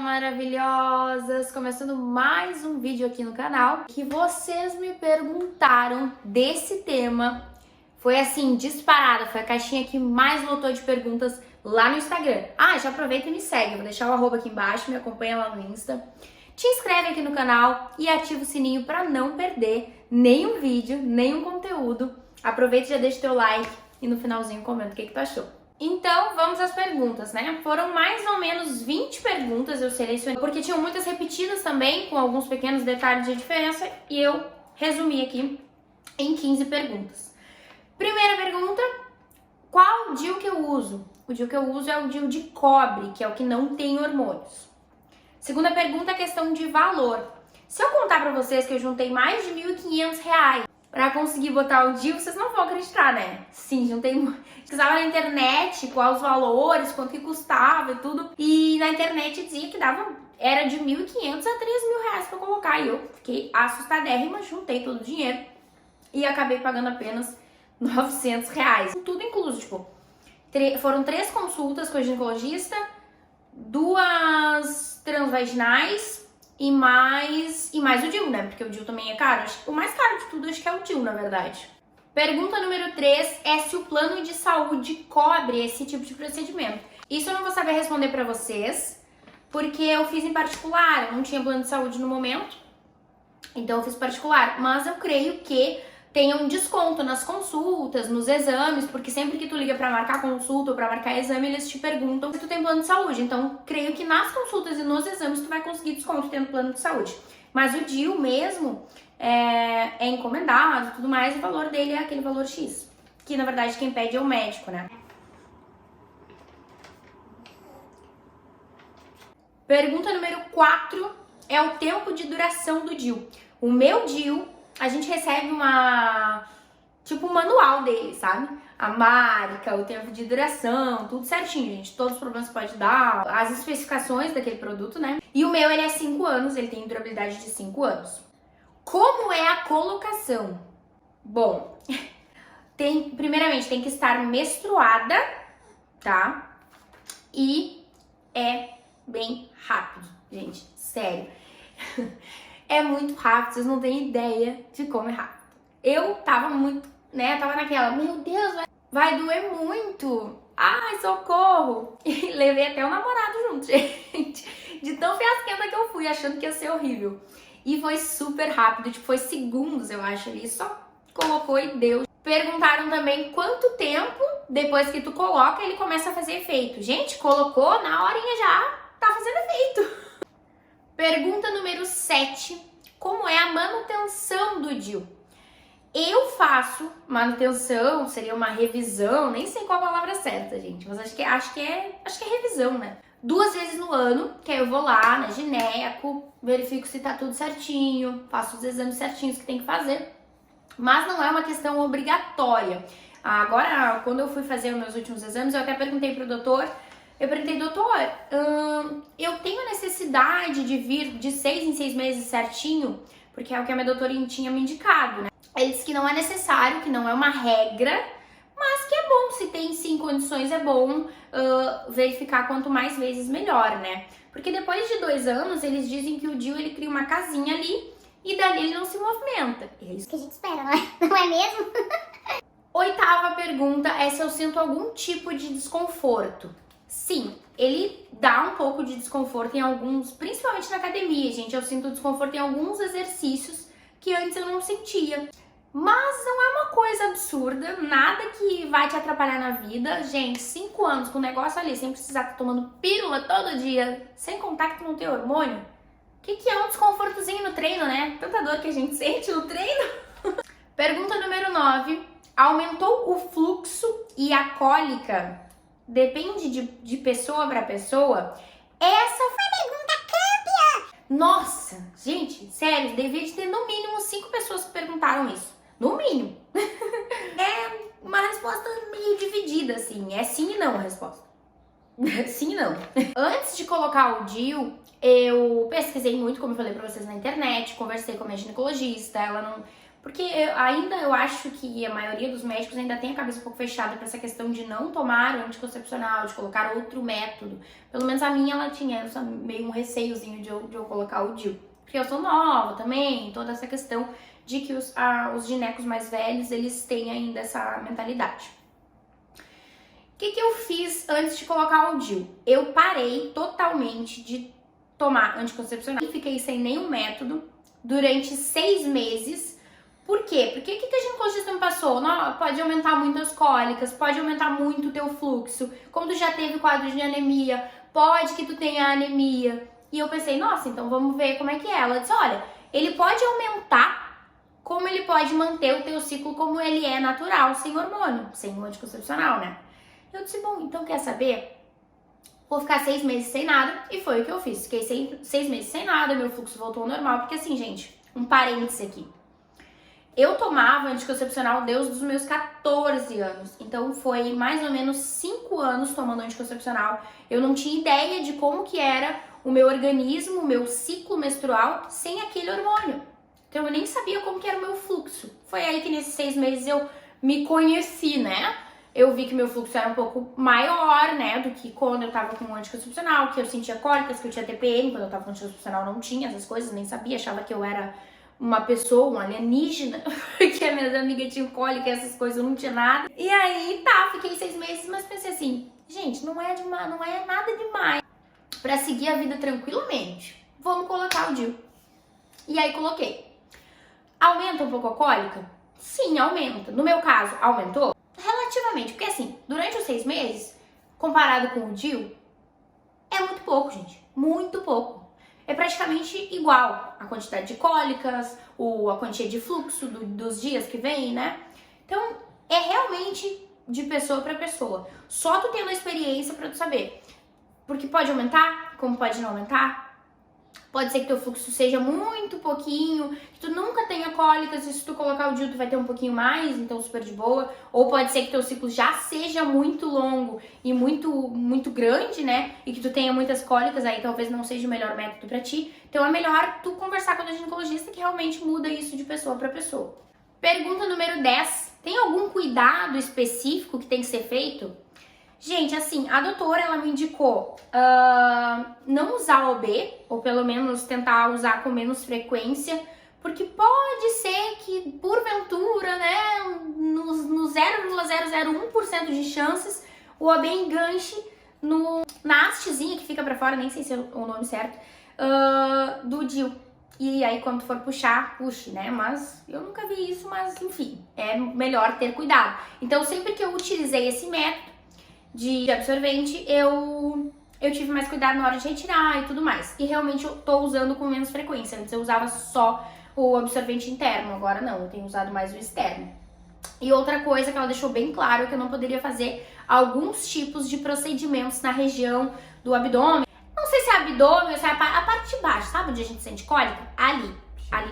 maravilhosas! Começando mais um vídeo aqui no canal que vocês me perguntaram desse tema. Foi assim, disparada, foi a caixinha que mais lotou de perguntas lá no Instagram. Já aproveita e me segue, vou deixar o arroba aqui embaixo, me acompanha lá no Insta. Te inscreve aqui no canal e ativa o sininho para não perder nenhum vídeo, nenhum conteúdo. Aproveita e já deixa o teu like e no finalzinho comenta o que tu achou. Então, vamos às perguntas, né? Foram mais ou menos 20 perguntas, eu selecionei, porque tinham muitas repetidas também, com alguns pequenos detalhes de diferença, e eu resumi aqui em 15 perguntas. Primeira pergunta, qual DIU que eu uso? O DIU que eu uso é o DIU de cobre, que é o que não tem hormônios. Segunda pergunta, a questão de valor. Se eu contar pra vocês que eu juntei mais de R$1.500 pra conseguir botar o DIU, vocês não vão acreditar, né? Sim, juntei... Pesquisava na internet quais os valores, quanto que custava e tudo. E na internet dizia que era de R$1.500 a R$3.000 pra colocar. E eu fiquei assustadérrima, juntei todo o dinheiro e acabei pagando apenas R$900. Tudo incluso, tipo, foram 3 consultas com o ginecologista, 2 transvaginais e mais o DIU, né? Porque o DIU também é caro. O mais caro de tudo acho que é o DIU, na verdade. Pergunta número 3 é se o plano de saúde cobre esse tipo de procedimento. Isso eu não vou saber responder pra vocês, porque eu fiz em particular, eu não tinha plano de saúde no momento, então eu fiz particular. Mas eu creio que tem um desconto nas consultas, nos exames, porque sempre que tu liga pra marcar consulta ou pra marcar exame, eles te perguntam se tu tem plano de saúde. Então, creio que nas consultas e nos exames tu vai conseguir desconto tendo plano de saúde. Mas o DIU mesmo é encomendado e tudo mais, o valor dele é aquele valor X. Que, na verdade, quem pede é o médico, né? Pergunta número 4 é o tempo de duração do DIU. O meu DIU, a gente recebe um manual dele, sabe? A marca, o tempo de duração, tudo certinho, gente. Todos os problemas que pode dar, as especificações daquele produto, né? E o meu, ele é 5 anos, ele tem durabilidade de 5 anos. Como é a colocação? Bom, primeiramente tem que estar menstruada, tá? E é bem rápido, gente, sério. É muito rápido, vocês não têm ideia de como é rápido. Eu tava muito, né, tava naquela, meu Deus, vai doer muito. Ai, socorro. E levei até o namorado junto, gente. De tão fiasquenta que eu fui, achando que ia ser horrível. E foi super rápido, tipo, foi segundos, eu acho, ali. Só colocou e deu. Perguntaram também quanto tempo, depois que tu coloca, ele começa a fazer efeito. Gente, colocou, na horinha já tá fazendo efeito. Pergunta número 7. Como é a manutenção do DIU? Eu faço manutenção, seria uma revisão, nem sei qual a palavra certa, gente, mas acho que é revisão, né? 2 vezes no ano, que aí eu vou lá na gineco, verifico se tá tudo certinho, faço os exames certinhos que tem que fazer, mas não é uma questão obrigatória. Agora, quando eu fui fazer os meus últimos exames, eu até perguntei pro doutor, doutor, eu tenho a necessidade de vir de 6 em 6 meses certinho, porque é o que a minha doutora tinha me indicado, né? Ele disse que não é necessário, que não é uma regra, mas que é bom, se tem sim condições, é bom verificar quanto mais vezes melhor, né? Porque depois de 2 anos, eles dizem que o DIU ele cria uma casinha ali e dali ele não se movimenta. É isso que a gente espera, não é? Não é mesmo? 8ª pergunta é se eu sinto algum tipo de desconforto. Sim, ele dá um pouco de desconforto em alguns, principalmente na academia, gente. Eu sinto desconforto em alguns exercícios que antes eu não sentia. Mas não é uma coisa absurda, nada que vai te atrapalhar na vida. Gente, 5 anos com o negócio ali, sem precisar estar tomando pílula todo dia, sem contar que tu não tem hormônio. O que é um desconfortozinho no treino, né? Tanta dor que a gente sente no treino. Pergunta número 9. Aumentou o fluxo e a cólica? Depende de pessoa para pessoa. Essa foi a pergunta campeã! Nossa, gente, sério, devia de ter no mínimo 5 pessoas que perguntaram isso. No mínimo. É uma resposta meio dividida, assim. É sim e não a resposta. Sim e não. Antes de colocar o DIU, eu pesquisei muito, como eu falei pra vocês, na internet. Conversei com a minha ginecologista. Ela não Porque eu acho que a maioria dos médicos ainda tem a cabeça um pouco fechada pra essa questão de não tomar o anticoncepcional, de colocar outro método. Pelo menos a minha, ela tinha meio um receiozinho de eu colocar o DIU. Porque eu sou nova também, toda essa questão de que os ginecos mais velhos, eles têm ainda essa mentalidade. O que eu fiz antes de colocar o DIU? Eu parei totalmente de tomar anticoncepcional e fiquei sem nenhum método durante 6 meses. Por quê? Porque o que a ginecologista me passou? Não, pode aumentar muito as cólicas, pode aumentar muito o teu fluxo, como tu já teve quadro de anemia, pode que tu tenha anemia. E eu pensei, nossa, então vamos ver como é que é. Ela disse, olha, ele pode aumentar, como ele pode manter o teu ciclo como ele é natural, sem hormônio, sem o anticoncepcional, né? Eu disse, bom, então quer saber? Vou ficar 6 meses sem nada, e foi o que eu fiz. Fiquei 6 meses sem nada, meu fluxo voltou ao normal, porque assim, gente, um parêntese aqui. Eu tomava anticoncepcional desde os meus 14 anos, então foi mais ou menos 5 anos tomando anticoncepcional. Eu não tinha ideia de como que era o meu organismo, o meu ciclo menstrual sem aquele hormônio. Então eu nem sabia como que era o meu fluxo. Foi aí que nesses 6 meses eu me conheci, né? Eu vi que meu fluxo era um pouco maior, né, do que quando eu tava com o anticoncepcional, que eu sentia cólicas, que eu tinha TPM, quando eu tava com anticoncepcional não tinha essas coisas, nem sabia, achava que eu era uma pessoa, um alienígena, porque as minhas amigas tinham cólica e essas coisas, eu não tinha nada. E aí, tá, fiquei 6 meses, mas pensei assim, gente, não é nada demais pra seguir a vida tranquilamente. Vamos colocar o DIU. E aí coloquei. Aumenta um pouco a cólica? Sim, aumenta. No meu caso, aumentou? Relativamente, porque assim, durante os 6 meses, comparado com o DIU, é muito pouco, gente. Muito pouco. É praticamente igual a quantidade de cólicas, a quantia de fluxo dos dias que vem, né? Então, é realmente de pessoa para pessoa. Só tu tendo a experiência para tu saber. Porque pode aumentar, como pode não aumentar. Pode ser que teu fluxo seja muito pouquinho, que tu nunca tenha cólicas, e se tu colocar o DIU tu vai ter um pouquinho mais, então super de boa. Ou pode ser que teu ciclo já seja muito longo e muito grande, né? E que tu tenha muitas cólicas, aí talvez não seja o melhor método pra ti. Então é melhor tu conversar com a ginecologista, que realmente muda isso de pessoa pra pessoa. Pergunta número 10. Tem algum cuidado específico que tem que ser feito? Gente, assim, a doutora, ela me indicou não usar OB, ou pelo menos tentar usar com menos frequência, porque pode ser que, porventura, né, no 0,001% de chances, o OB enganche na hastezinha que fica pra fora, nem sei se é o nome certo, do DIU. E aí, quando for puxar, puxe, né? Mas eu nunca vi isso, mas enfim, é melhor ter cuidado. Então, sempre que eu utilizei esse método de absorvente, eu tive mais cuidado na hora de retirar e tudo mais. E realmente eu tô usando com menos frequência. Antes eu usava só o absorvente interno, agora não, eu tenho usado mais o externo. E outra coisa que ela deixou bem claro é que eu não poderia fazer alguns tipos de procedimentos na região do abdômen. Não sei se é abdômen ou se é a parte de baixo, sabe onde a gente sente cólica? Ali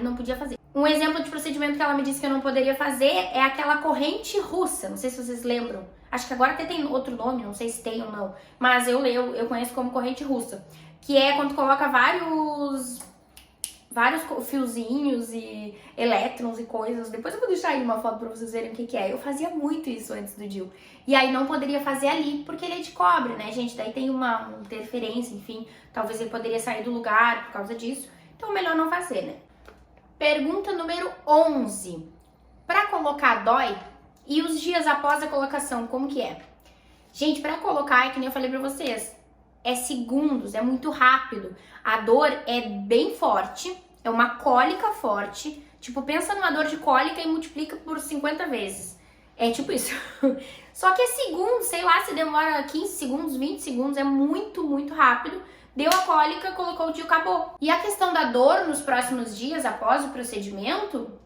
não podia fazer. Um exemplo de procedimento que ela me disse que eu não poderia fazer é aquela corrente russa, não sei se vocês lembram. Acho que agora até tem outro nome, não sei se tem ou não, mas eu conheço como corrente russa, que é quando coloca vários fiozinhos e elétrons e coisas. Depois eu vou deixar aí uma foto pra vocês verem o que é. Eu fazia muito isso antes do DIU. E aí não poderia fazer ali, porque ele é de cobre, né, gente? Daí tem uma interferência, enfim. Talvez ele poderia sair do lugar por causa disso. Então melhor não fazer, né? Pergunta número 11. Pra colocar dói? E os dias após a colocação, como que é? Gente, pra colocar, é que nem eu falei pra vocês, é segundos, é muito rápido. A dor é bem forte, é uma cólica forte. Tipo, pensa numa dor de cólica e multiplica por 50 vezes. É tipo isso. Só que é segundos, sei lá, se demora 15 segundos, 20 segundos, é muito, muito rápido. Deu a cólica, colocou o DIU, acabou. E a questão da dor nos próximos dias após o procedimento,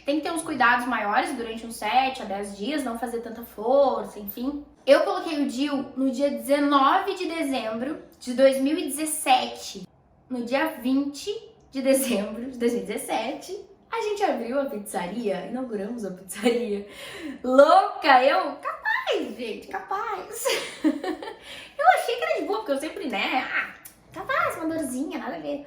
tem que ter uns cuidados maiores durante uns 7 a 10 dias, não fazer tanta força, enfim. Eu coloquei o DIU no dia 19 de dezembro de 2017. No dia 20 de dezembro de 2017, a gente abriu a pizzaria, inauguramos a pizzaria. Louca, capaz, gente, capaz. Eu achei que era de boa, porque eu sempre, né, capaz, uma dorzinha, nada a ver.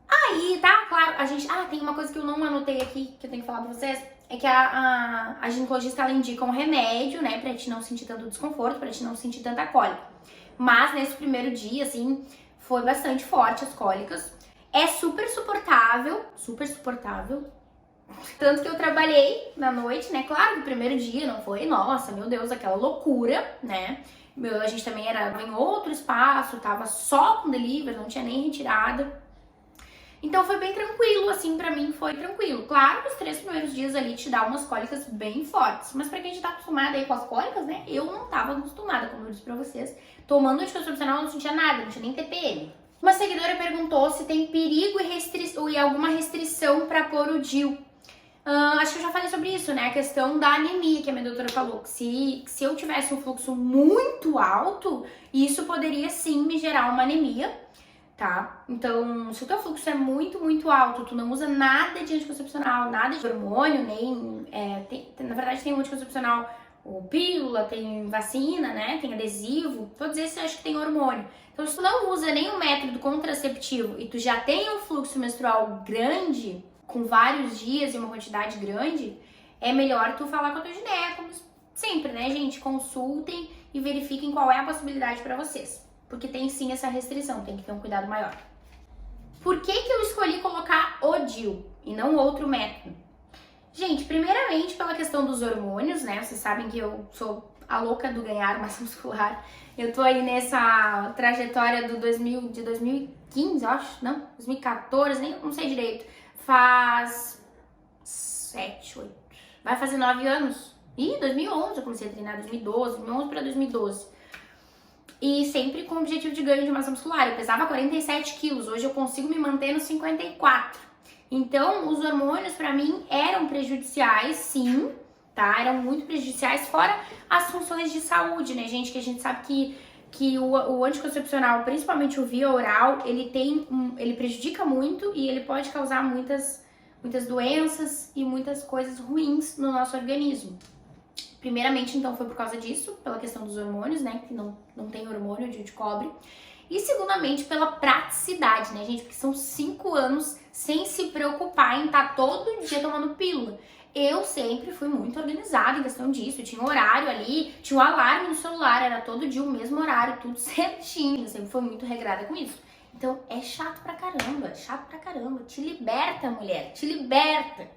Aí, tá, claro. claro, a gente... Ah, tem uma coisa que eu não anotei aqui, que eu tenho que falar pra vocês, é que a ginecologista, ela indica um remédio, né, pra te não sentir tanto desconforto, pra te não sentir tanta cólica. Mas nesse primeiro dia, assim, foi bastante forte as cólicas. É super suportável, tanto que eu trabalhei na noite, né? Claro que o primeiro dia não foi, nossa, meu Deus, aquela loucura, né? A gente também era em outro espaço, tava só com delivery, não tinha nem retirada. Então foi bem tranquilo, assim, pra mim foi tranquilo. Claro que os 3 primeiros dias ali te dá umas cólicas bem fortes, mas pra quem já tá acostumada aí com as cólicas, né? Eu não tava acostumada, como eu disse pra vocês. Tomando anticoncepcional eu não sentia nada, não tinha nem TPM. Uma seguidora perguntou se tem perigo e alguma restrição pra pôr o DIU. Acho que eu já falei sobre isso, né? A questão da anemia, que a minha doutora falou. Que se eu tivesse um fluxo muito alto, isso poderia sim me gerar uma anemia, tá? Então, se o teu fluxo é muito, muito alto, tu não usa nada de anticoncepcional, nada de hormônio, nem... na verdade, tem um anticoncepcional, ou pílula, tem vacina, né? Tem adesivo, todos esses eu acho que tem hormônio. Então, se tu não usa nenhum método contraceptivo e tu já tem um fluxo menstrual grande, com vários dias e uma quantidade grande, é melhor tu falar com a tua gineco, sempre, né, gente? Consultem e verifiquem qual é a possibilidade pra vocês. Porque tem sim essa restrição, tem que ter um cuidado maior. Por que eu escolhi colocar o DIU e não outro método? Gente, primeiramente pela questão dos hormônios, né? Vocês sabem que eu sou a louca do ganhar massa muscular. Eu tô aí nessa trajetória de 2015, eu acho, não? 2014, nem não sei direito. Faz 7, 8, vai fazer 9 anos. Ih, 2011 eu comecei a treinar, 2011 pra 2012. E sempre com o objetivo de ganho de massa muscular. Eu pesava 47 quilos, hoje eu consigo me manter nos 54. Então, os hormônios pra mim eram prejudiciais, sim, tá? Eram muito prejudiciais, fora as funções de saúde, né, gente? Que a gente sabe que o anticoncepcional, principalmente o via oral, ele prejudica muito e ele pode causar muitas doenças e muitas coisas ruins no nosso organismo. Primeiramente, então, foi por causa disso, pela questão dos hormônios, né, que não tem hormônio de cobre. E segundamente, pela praticidade, né, gente, porque são 5 anos sem se preocupar em estar todo dia tomando pílula. Eu sempre fui muito organizada em questão disso, tinha um horário ali, tinha um alarme no celular, era todo dia o mesmo horário, tudo certinho, eu sempre fui muito regrada com isso. Então é chato pra caramba, te liberta, mulher, te liberta.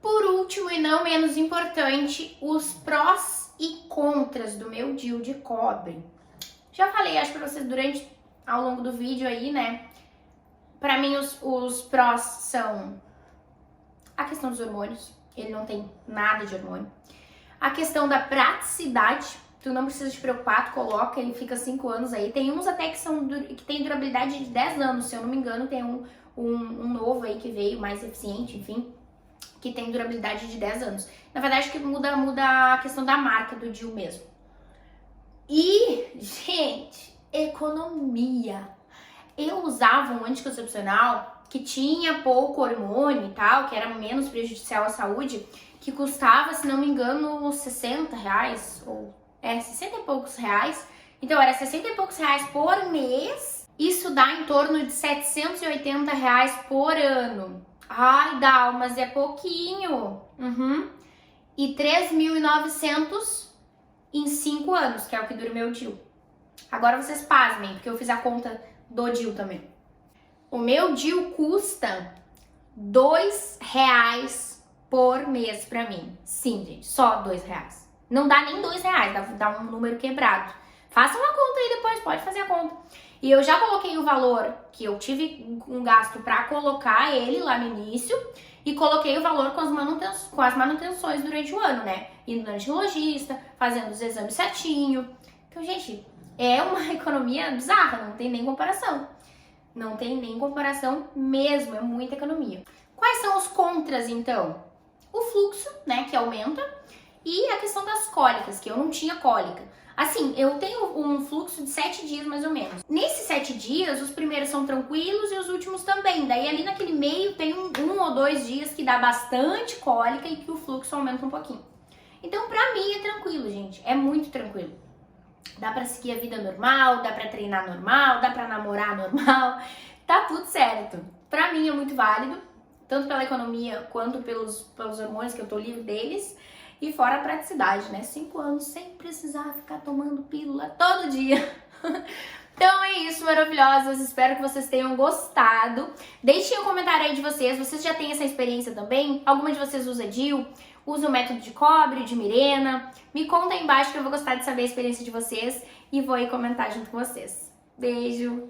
Por último e não menos importante, os prós e contras do meu DIU de cobre. Já falei, acho pra vocês ao longo do vídeo aí, né? Pra mim os prós são a questão dos hormônios. Ele não tem nada de hormônio. A questão da praticidade, tu não precisa te preocupar, tu coloca, ele fica 5 anos aí. Tem uns até que tem durabilidade de 10 anos, se eu não me engano, tem um novo aí que veio, mais eficiente, enfim, que tem durabilidade de 10 anos. Na verdade, que muda a questão da marca do DIU mesmo. E, gente, economia. Eu usava um anticoncepcional que tinha pouco hormônio e tal, que era menos prejudicial à saúde, que custava, se não me engano, 60 reais, ou 60 e poucos reais. Então era 60 e poucos reais por mês, isso dá em torno de 780 reais por ano. Ai, Dal, mas é pouquinho. E 3.900 em 5 anos, que é o que dura o meu DIU. Agora vocês pasmem, porque eu fiz a conta do DIU também. O meu DIU custa R$2 por mês pra mim. Sim, gente, só R$2. Não dá nem R$2, dá um número quebrado. Faça uma conta aí depois, pode fazer a conta. E eu já coloquei o valor que eu tive um gasto pra colocar ele lá no início e coloquei o valor com as manutenções durante o ano, né? Indo no ginecologista, fazendo os exames certinho. Então, gente, é uma economia bizarra, não tem nem comparação. Não tem nem comparação mesmo, é muita economia. Quais são os contras, então? O fluxo, né, que aumenta, e a questão das cólicas, que eu não tinha cólica. Assim, eu tenho um fluxo de 7 dias, mais ou menos. Nesses 7 dias, os primeiros são tranquilos e os últimos também. Daí, ali naquele meio, tem um ou 2 dias que dá bastante cólica e que o fluxo aumenta um pouquinho. Então, pra mim, é tranquilo, gente. É muito tranquilo. Dá pra seguir a vida normal, dá pra treinar normal, dá pra namorar normal, tá tudo certo. Pra mim é muito válido, tanto pela economia quanto pelos hormônios que eu tô livre deles. E fora a praticidade, né? 5 anos sem precisar ficar tomando pílula todo dia. Então é isso, maravilhosas. Espero que vocês tenham gostado. Deixem um comentário aí de vocês. Vocês já têm essa experiência também? Alguma de vocês usa DIU? Usa o método de cobre, de Mirena? Me conta aí embaixo que eu vou gostar de saber a experiência de vocês. E vou aí comentar junto com vocês. Beijo!